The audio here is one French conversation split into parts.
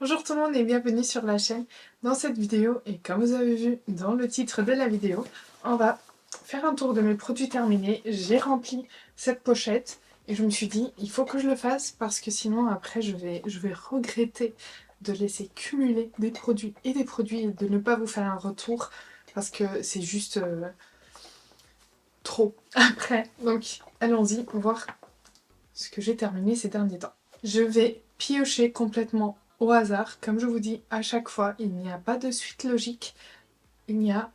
Bonjour tout le monde et bienvenue sur la chaîne. Dans cette vidéo, et comme vous avez vu dans le titre de la vidéo, on va faire un tour de mes produits terminés. J'ai rempli cette pochette et je me suis dit, il faut que je le fasse parce que sinon après je vais regretter de laisser cumuler des produits et de ne pas vous faire un retour parce que c'est juste trop après. Donc allons-y, voir ce que j'ai terminé ces derniers temps. Je vais piocher complètement au hasard. Comme je vous dis à chaque fois, il n'y a pas de suite logique. Il n'y a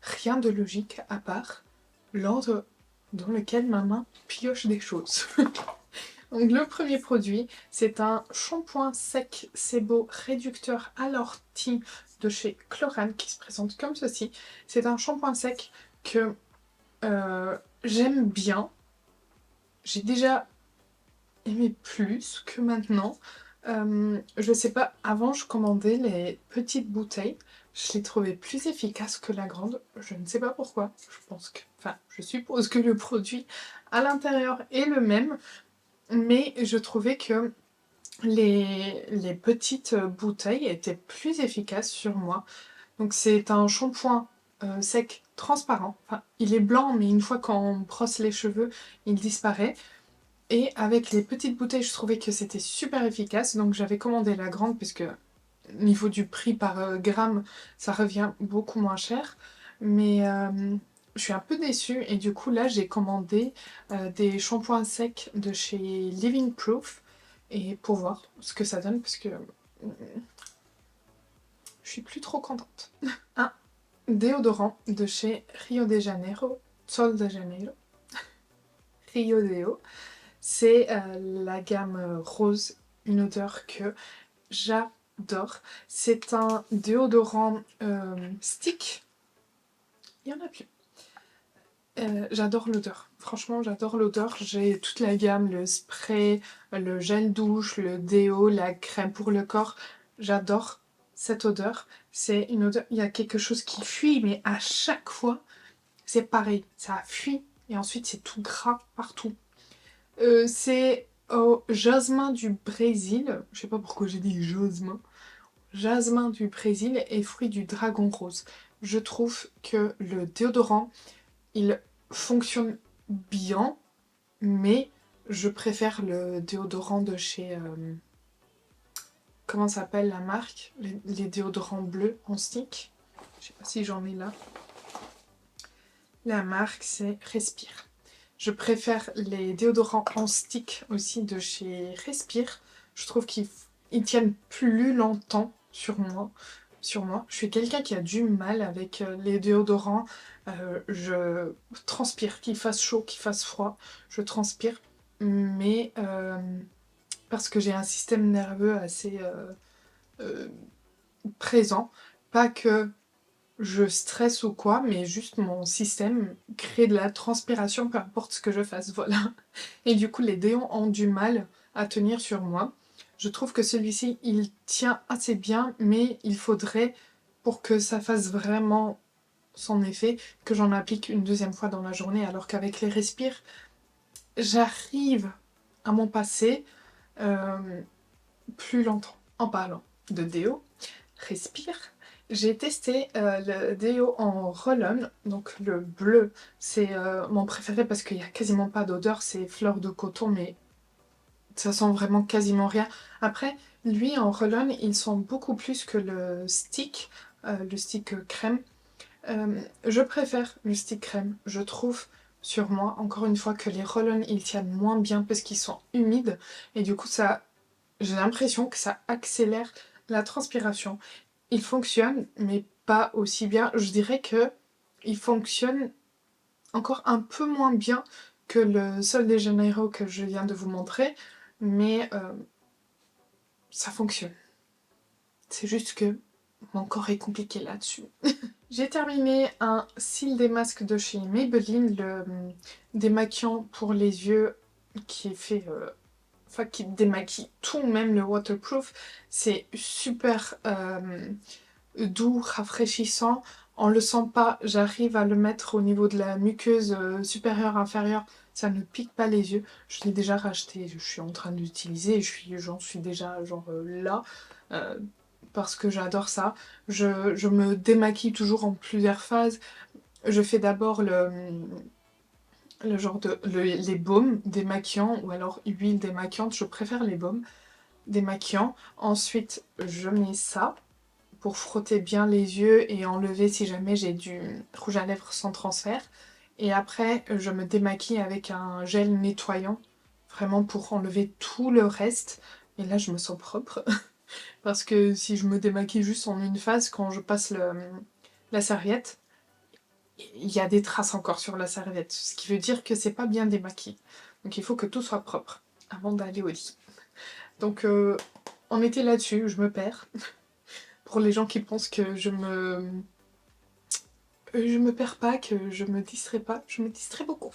rien de logique à part l'ordre dans lequel ma main pioche des choses. Donc le premier produit, c'est un shampoing sec Sebo réducteur à l'ortie de chez Chlorane qui se présente comme ceci. C'est un shampoing sec que j'aime bien. J'ai déjà aimé plus que maintenant. Je sais pas, avant je commandais les petites bouteilles, je les trouvais plus efficaces que la grande, je ne sais pas pourquoi, je suppose que le produit à l'intérieur est le même, mais je trouvais que les petites bouteilles étaient plus efficaces sur moi. Donc c'est un shampoing sec transparent, enfin il est blanc mais une fois qu'on brosse les cheveux il disparaît. Et avec les petites bouteilles, je trouvais que c'était super efficace. Donc j'avais commandé la grande parce que niveau du prix par gramme, ça revient beaucoup moins cher. Mais je suis un peu déçue et du coup là j'ai commandé des shampoings secs de chez Living Proof et pour voir ce que ça donne parce que je suis plus trop contente. Un déodorant de chez Rio de Janeiro, Sol de Janeiro, Rio Deo. C'est la gamme rose, une odeur que j'adore. C'est un déodorant stick. Il y en a plus. J'adore l'odeur. Franchement, j'adore l'odeur. J'ai toute la gamme, le spray, le gel douche, le déo, la crème pour le corps. J'adore cette odeur. C'est une odeur... Il y a quelque chose qui fuit, mais à chaque fois, c'est pareil. Ça fuit et ensuite c'est tout gras partout. C'est au jasmin du Brésil. Je sais pas pourquoi j'ai dit jasmin. Jasmin du Brésil et fruit du dragon rose. Je trouve que le déodorant, il fonctionne bien, mais je préfère le déodorant de chez... comment s'appelle la marque, les déodorants bleus en stick. Je sais pas si j'en ai là. La marque, c'est Respire. Je préfère les déodorants en stick aussi de chez Respire. Je trouve qu'ils tiennent plus longtemps sur moi. Je suis quelqu'un qui a du mal avec les déodorants. Je transpire, qu'il fasse chaud, qu'il fasse froid. Je transpire. Mais parce que j'ai un système nerveux assez euh, présent. Pas que je stresse ou quoi, mais juste mon système crée de la transpiration, peu importe ce que je fasse, voilà. Et du coup, les déos ont du mal à tenir sur moi. Je trouve que celui-ci, il tient assez bien, mais il faudrait, pour que ça fasse vraiment son effet, que j'en applique une deuxième fois dans la journée, alors qu'avec les respires, j'arrive à m'en passer plus longtemps. En parlant de déo, respire. J'ai testé le déo en roll-on, donc le bleu, c'est mon préféré parce qu'il n'y a quasiment pas d'odeur, c'est fleur de coton, mais ça sent vraiment quasiment rien. Après, lui en roll-on, il sent beaucoup plus que le stick crème. Je préfère le stick crème, je trouve sur moi, encore une fois, que les roll-on, ils tiennent moins bien parce qu'ils sont humides, et du coup, j'ai l'impression que ça accélère la transpiration. Il fonctionne, mais pas aussi bien. Je dirais que il fonctionne encore un peu moins bien que le Sol de Janeiro que je viens de vous montrer, mais ça fonctionne. C'est juste que mon corps est compliqué là-dessus. J'ai terminé un cils des masques de chez Maybelline, le démaquillant pour les yeux qui est fait... enfin, qui démaquille tout, même le waterproof. C'est super doux, rafraîchissant. On le sent pas, j'arrive à le mettre au niveau de la muqueuse supérieure, inférieure. Ça ne pique pas les yeux. Je l'ai déjà racheté, je suis en train de l'utiliser et j'en suis déjà genre là. euh, parce que j'adore ça. Je me démaquille toujours en plusieurs phases. Je fais d'abord le genre les baumes démaquillants ou alors huile démaquillante. Je préfère les baumes démaquillants. Ensuite, je mets ça pour frotter bien les yeux et enlever si jamais j'ai du rouge à lèvres sans transfert. Et après, je me démaquille avec un gel nettoyant, vraiment pour enlever tout le reste. Et là, je me sens propre. Parce que si je me démaquille juste en une phase, quand je passe la serviette, il y a des traces encore sur la serviette. Ce qui veut dire que c'est pas bien démaquillé. Donc il faut que tout soit propre avant d'aller au lit. Donc on était là-dessus, je me perds. Pour les gens qui pensent que je me perds pas, que je me distrais pas, je me distrais beaucoup.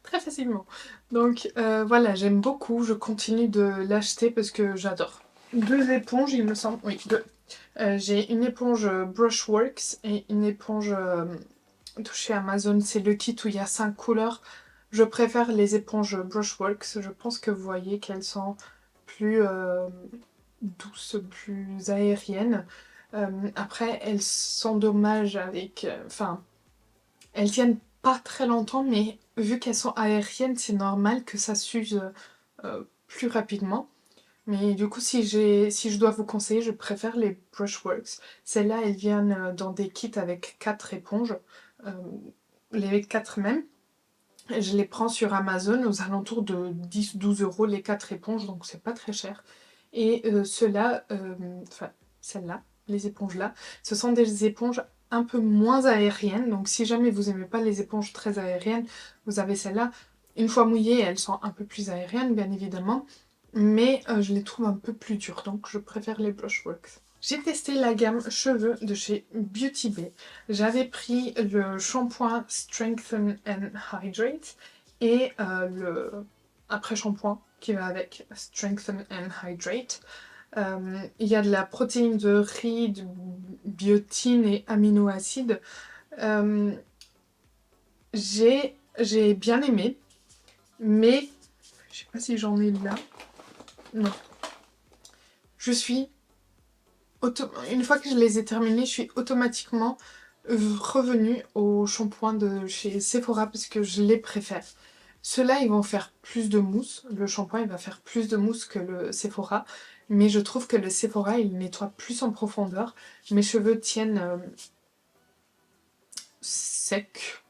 Très facilement. Donc voilà, j'aime beaucoup, je continue de l'acheter parce que j'adore. 2 éponges, il me semble. Oui, 2. J'ai une éponge Brushworks et une éponge de chez Amazon. C'est le kit où il y a 5 couleurs. Je préfère les éponges Brushworks. Je pense que vous voyez qu'elles sont plus douces, plus aériennes. Après, elles s'endommagent avec... Enfin, elles tiennent pas très longtemps, mais vu qu'elles sont aériennes, c'est normal que ça s'use plus rapidement. Mais du coup, si je dois vous conseiller, je préfère les Brushworks. Celles-là, elles viennent dans des kits avec 4 éponges, euh, les 4 mêmes. Je les prends sur Amazon aux alentours de 10-12 € les 4 éponges, donc c'est pas très cher. Et enfin celles-là, les éponges-là, ce sont des éponges un peu moins aériennes. Donc si jamais vous aimez pas les éponges très aériennes, vous avez celles-là. Une fois mouillées, elles sont un peu plus aériennes, bien évidemment. Mais je les trouve un peu plus dures, donc je préfère les Brushworks. J'ai testé la gamme cheveux de chez Beauty Bay. J'avais pris le shampoing Strengthen and Hydrate et le après-shampoing qui va avec Strengthen and Hydrate. Il y a de la protéine de riz, de biotine et aminoacides. Euh, j'ai bien aimé, mais je sais pas si j'en ai là. Non. Je suis une fois que je les ai terminés, je suis automatiquement revenue au shampoing de chez Sephora parce que je les préfère. Ceux-là, ils vont faire plus de mousse. Le shampoing, il va faire plus de mousse que le Sephora. Mais je trouve que le Sephora, il nettoie plus en profondeur. Mes cheveux tiennent secs,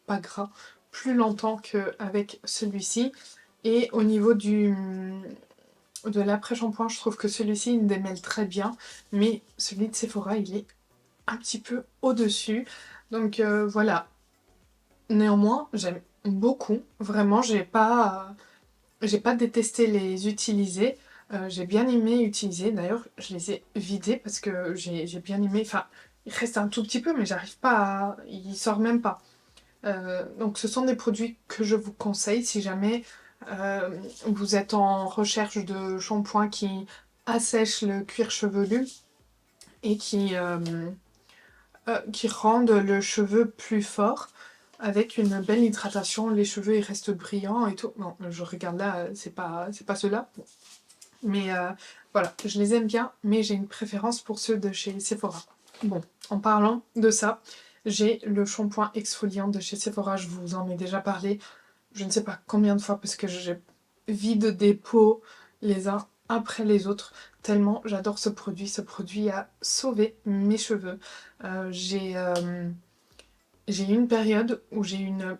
pas gras, plus longtemps qu'avec celui-ci. Et au niveau de l'après-shampoing, je trouve que celui-ci, il démêle très bien. Mais celui de Sephora, il est un petit peu au-dessus. Donc voilà. Néanmoins, j'aime beaucoup. Vraiment, j'ai pas détesté les utiliser. J'ai bien aimé utiliser. D'ailleurs, je les ai vidés parce que j'ai bien aimé. Enfin, il reste un tout petit peu, mais j'arrive pas à... Il sort même pas. Donc ce sont des produits que je vous conseille si jamais vous êtes en recherche de shampoing qui assèche le cuir chevelu et qui rendent le cheveu plus fort avec une belle hydratation. Les cheveux ils restent brillants et tout. Non, je regarde là, c'est pas ceux-là. Mais voilà, je les aime bien, mais j'ai une préférence pour ceux de chez Sephora. Bon, en parlant de ça, j'ai le shampoing exfoliant de chez Sephora, je vous en ai déjà parlé, je ne sais pas combien de fois, parce que je vide des pots les uns après les autres, tellement j'adore ce produit. Ce produit a sauvé mes cheveux. J'ai eu une période où j'ai eu une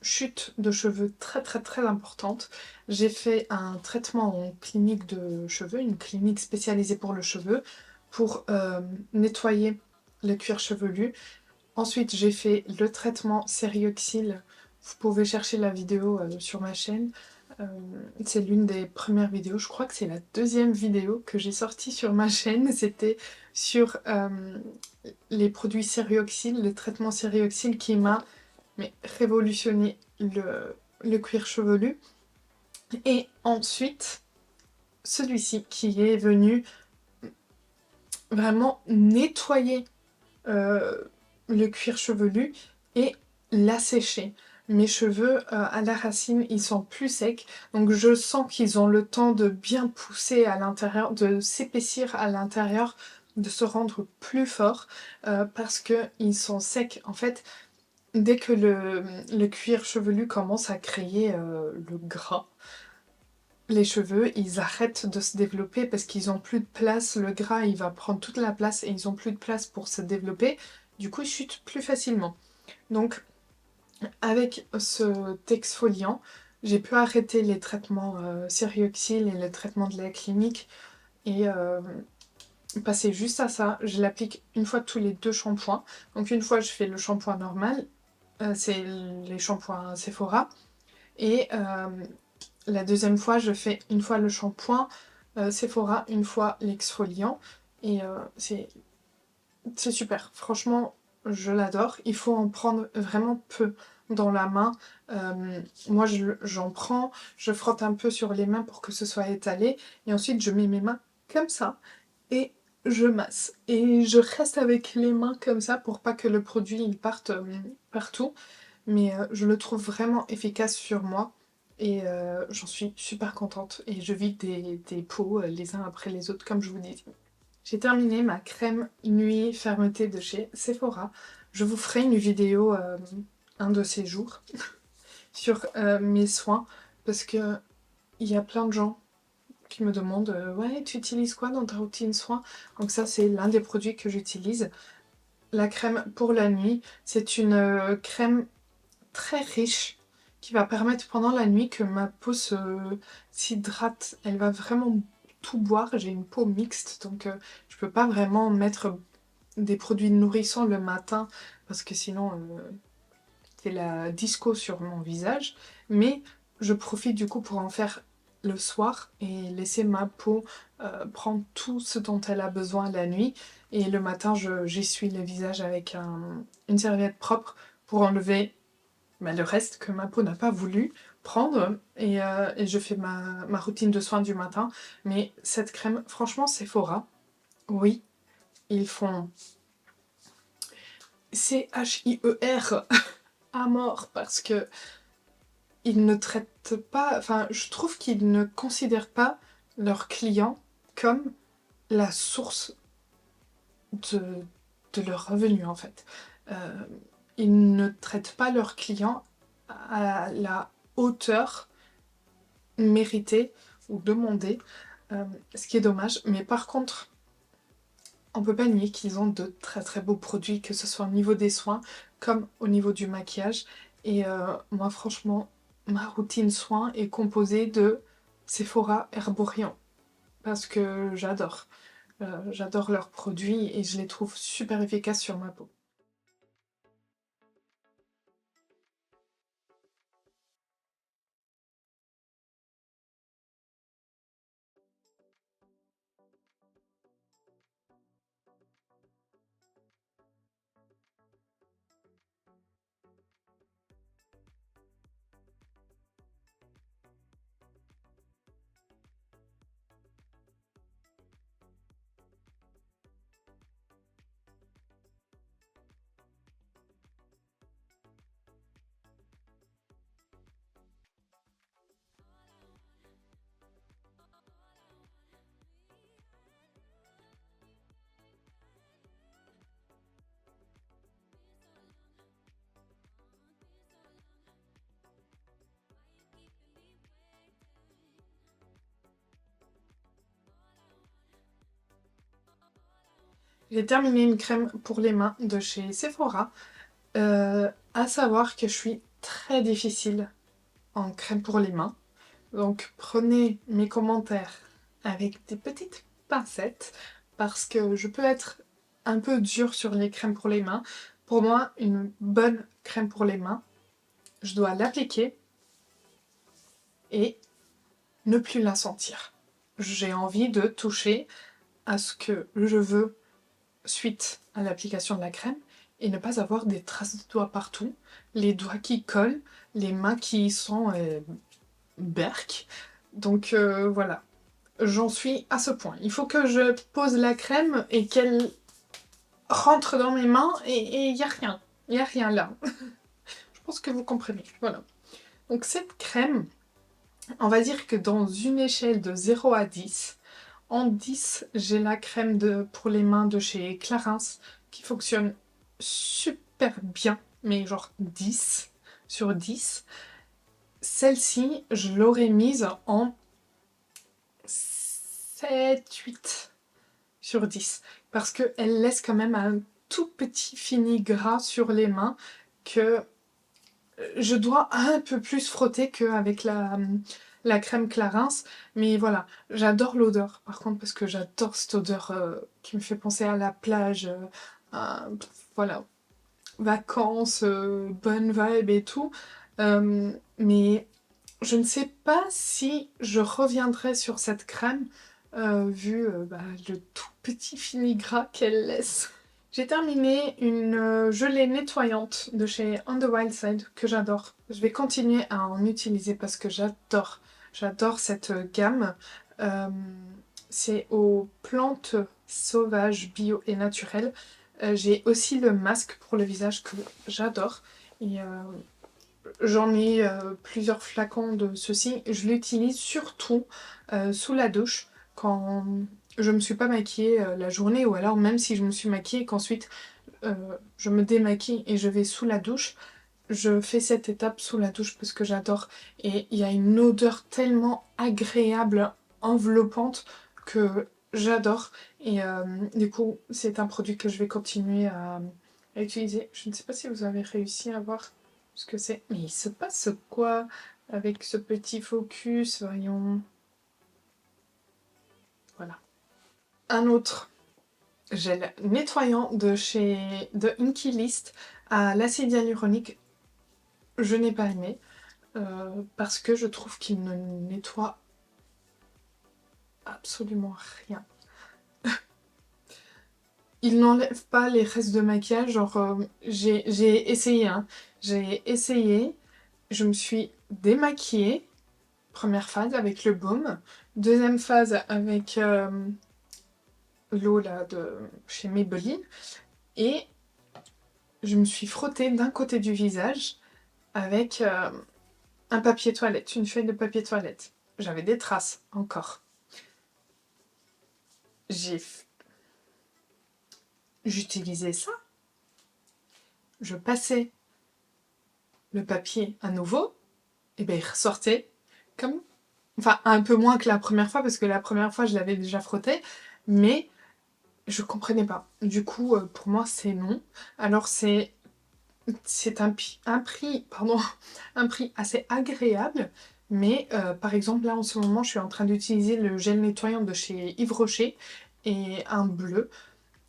chute de cheveux très très très importante. J'ai fait un traitement en clinique de cheveux, une clinique spécialisée pour le cheveu, pour nettoyer le cuir chevelu. Ensuite, j'ai fait le traitement Serioxyl. Vous pouvez chercher la vidéo sur ma chaîne. Euh, c'est l'une des premières vidéos, je crois que c'est la deuxième vidéo que j'ai sortie sur ma chaîne. C'était sur les produits Serioxyl, le traitement Serioxyl qui m'a révolutionné le cuir chevelu. Et ensuite, celui-ci qui est venu vraiment nettoyer le cuir chevelu et l'assécher. mes cheveux à la racine ils sont plus secs, donc je sens qu'ils ont le temps de bien pousser à l'intérieur, de s'épaissir à l'intérieur, de se rendre plus forts parce qu'ils sont secs. En fait, dès que le cuir chevelu commence à créer le gras, les cheveux, ils arrêtent de se développer parce qu'ils ont plus de place, le gras, il va prendre toute la place et ils ont plus de place pour se développer. Du coup, ils chutent plus facilement. Donc, avec ce exfoliant, j'ai pu arrêter les traitements Serioxyl et le traitement de la clinique et passer juste à ça. Je l'applique une fois tous les 2 shampoings. Donc une fois, je fais le shampoing normal, c'est les shampoings Sephora. Et la deuxième fois, je fais une fois le shampoing Sephora, une fois l'exfoliant. Et c'est super. Franchement, je l'adore. Il faut en prendre vraiment peu dans la main. Moi, j'en prends, je frotte un peu sur les mains pour que ce soit étalé. Et ensuite, je mets mes mains comme ça. Et je masse. Et je reste avec les mains comme ça pour pas que le produit il parte partout. Mais je le trouve vraiment efficace sur moi. Et j'en suis super contente. Et je vide des pots les uns après les autres, comme je vous disais. J'ai terminé ma crème nuit fermeté de chez Sephora. Je vous ferai une vidéo un de ces jours sur mes soins. Parce que il y a plein de gens qui me demandent ouais, tu utilises quoi dans ta routine soins? Donc ça, c'est l'un des produits que j'utilise. La crème pour la nuit, c'est une crème très riche qui va permettre pendant la nuit que ma peau s'hydrate. Elle va vraiment tout boire. J'ai une peau mixte, donc je peux pas vraiment mettre des produits nourrissants le matin parce que sinon c'est la disco sur mon visage. Mais je profite du coup pour en faire le soir et laisser ma peau prendre tout ce dont elle a besoin la nuit. Et le matin, j'essuie le visage avec une serviette propre pour enlever le reste que ma peau n'a pas voulu prendre. Et je fais ma routine de soins du matin. Mais cette crème, franchement, Sephora, oui, ils font CHIER à mort parce que ils ne traitent pas, enfin, je trouve qu'ils ne considèrent pas leurs clients comme la source de, de leurs revenus en fait. Euh, Ils ne traitent pas leurs clients à la hauteur méritée ou demandée, ce qui est dommage. Mais par contre, on peut pas nier qu'ils ont de très très beaux produits, que ce soit au niveau des soins comme au niveau du maquillage. Et moi franchement, ma routine soins est composée de Sephora Herborian parce que j'adore. J'adore leurs produits et je les trouve super efficaces sur ma peau. J'ai terminé une crème pour les mains de chez Sephora. À savoir que je suis très difficile en crème pour les mains. Donc prenez mes commentaires avec des petites pincettes parce que je peux être un peu dure sur les crèmes pour les mains. Pour moi, une bonne crème pour les mains, je dois l'appliquer et ne plus la sentir. J'ai envie de toucher à ce que je veux suite à l'application de la crème et ne pas avoir des traces de doigts partout, les doigts qui collent, les mains qui sont berques. Donc voilà, j'en suis à ce point. Il faut que je pose la crème et qu'elle rentre dans mes mains et il n'y a rien. Il n'y a rien là. Je pense que vous comprenez. Voilà. Donc cette crème, on va dire que dans une échelle de 0 à 10, en 10, j'ai la crème pour les mains de chez Clarins qui fonctionne super bien, mais genre 10 sur 10. Celle-ci, je l'aurais mise en 7, 8 sur 10 parce qu'elle laisse quand même un tout petit fini gras sur les mains que je dois un peu plus frotter qu'avec la crème Clarins, mais voilà, j'adore l'odeur par contre parce que j'adore cette odeur qui me fait penser à la plage, à, voilà, vacances, bonne vibe et tout, mais je ne sais pas si je reviendrai sur cette crème vu le tout petit fini gras qu'elle laisse. J'ai terminé une gelée nettoyante de chez On the Wild Side que j'adore. Je vais continuer à en utiliser parce que j'adore cette gamme. Euh, c'est aux plantes sauvages, bio et naturelles. J'ai aussi le masque pour le visage que j'adore. Et j'en ai plusieurs flacons de ceci. Je l'utilise surtout sous la douche quand je me suis pas maquillée la journée ou alors même si je me suis maquillée qu'ensuite je me démaquille et je vais sous la douche. Je fais cette étape sous la douche parce que j'adore et il y a une odeur tellement agréable, enveloppante que j'adore et du coup c'est un produit que je vais continuer à utiliser. Je ne sais pas si vous avez réussi à voir ce que c'est. Mais il se passe quoi avec ce petit focus? Voyons. Voilà. Un autre gel nettoyant de Inky List à l'acide hyaluronique. Je n'ai pas aimé parce que je trouve qu'il ne nettoie absolument rien. Il n'enlève pas les restes de maquillage, genre j'ai essayé, hein. J'ai essayé, je me suis démaquillée, première phase avec le baume, deuxième phase avec l'eau là de chez Maybelline, et je me suis frottée d'un côté du visage avec un papier toilette, une feuille de papier toilette. J'avais des traces encore. J'utilisais ça, je passais le papier à nouveau, et ben il ressortait comme... Enfin, un peu moins que la première fois, parce que la première fois, je l'avais déjà frotté, mais je comprenais pas. Du coup, pour moi, c'est non. Alors, c'est pardon, un prix assez agréable, mais par exemple, là, en ce moment, je suis en train d'utiliser le gel nettoyant de chez Yves Rocher, et un bleu,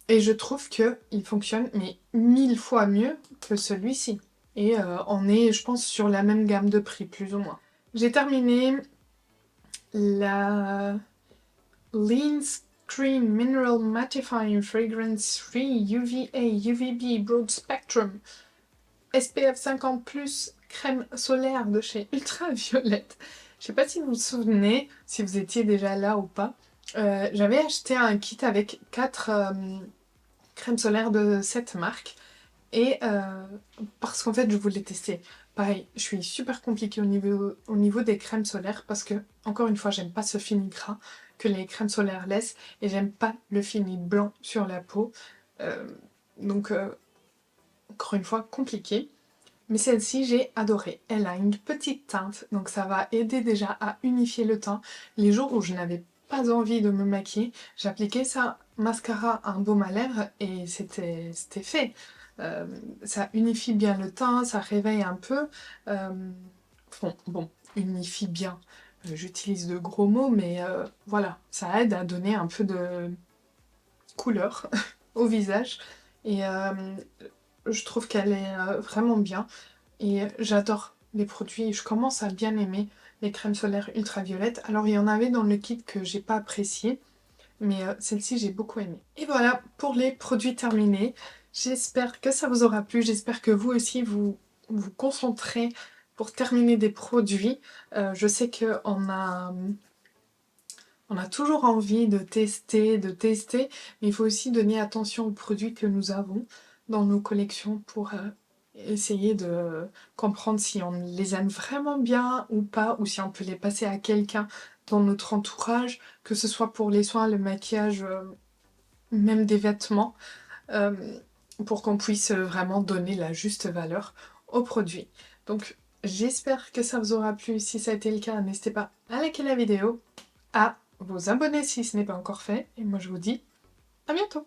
et je trouve qu'il fonctionne, mais 1000 fois mieux que celui-ci. Et on est, je pense, sur la même gamme de prix, plus ou moins. J'ai terminé la Lean Screen Mineral Mattifying Fragrance Free UVA UVB Broad Spectrum SPF 50+, crème solaire de chez Ultraviolette. Je sais pas si vous vous souvenez, si vous étiez déjà là ou pas. J'avais acheté un kit avec 4 crèmes solaires de cette marque. Et parce qu'en fait, je voulais tester. Pareil, je suis super compliquée au niveau des crèmes solaires parce que, encore une fois, j'aime pas ce fini gras que les crèmes solaires laissent et j'aime pas le fini blanc sur la peau. Euh, donc, encore une fois, compliqué. Mais celle-ci, j'ai adoré. Elle a une petite teinte, donc ça va aider déjà à unifier le teint. Les jours où je n'avais pas envie de me maquiller, j'appliquais ça mascara, un baume à lèvres et c'était fait. Ça unifie bien le teint, ça réveille un peu. Bon, unifie bien. J'utilise de gros mots, mais voilà, ça aide à donner un peu de couleur au visage. Et je trouve qu'elle est vraiment bien. Et j'adore les produits, je commence à bien aimer les crèmes solaires ultraviolettes. Alors il y en avait dans le kit que j'ai pas apprécié, mais celle-ci j'ai beaucoup aimé. Et voilà pour les produits terminés. J'espère que ça vous aura plu, j'espère que vous aussi vous vous concentrez pour terminer des produits. Je sais on a toujours envie de tester, mais il faut aussi donner attention aux produits que nous avons dans nos collections pour essayer de comprendre si on les aime vraiment bien ou pas, ou si on peut les passer à quelqu'un dans notre entourage, que ce soit pour les soins, le maquillage, même des vêtements, euh, pour qu'on puisse vraiment donner la juste valeur au produit. Donc j'espère que ça vous aura plu. Si ça a été le cas, n'hésitez pas à liker la vidéo, à vous abonner si ce n'est pas encore fait, et moi je vous dis à bientôt.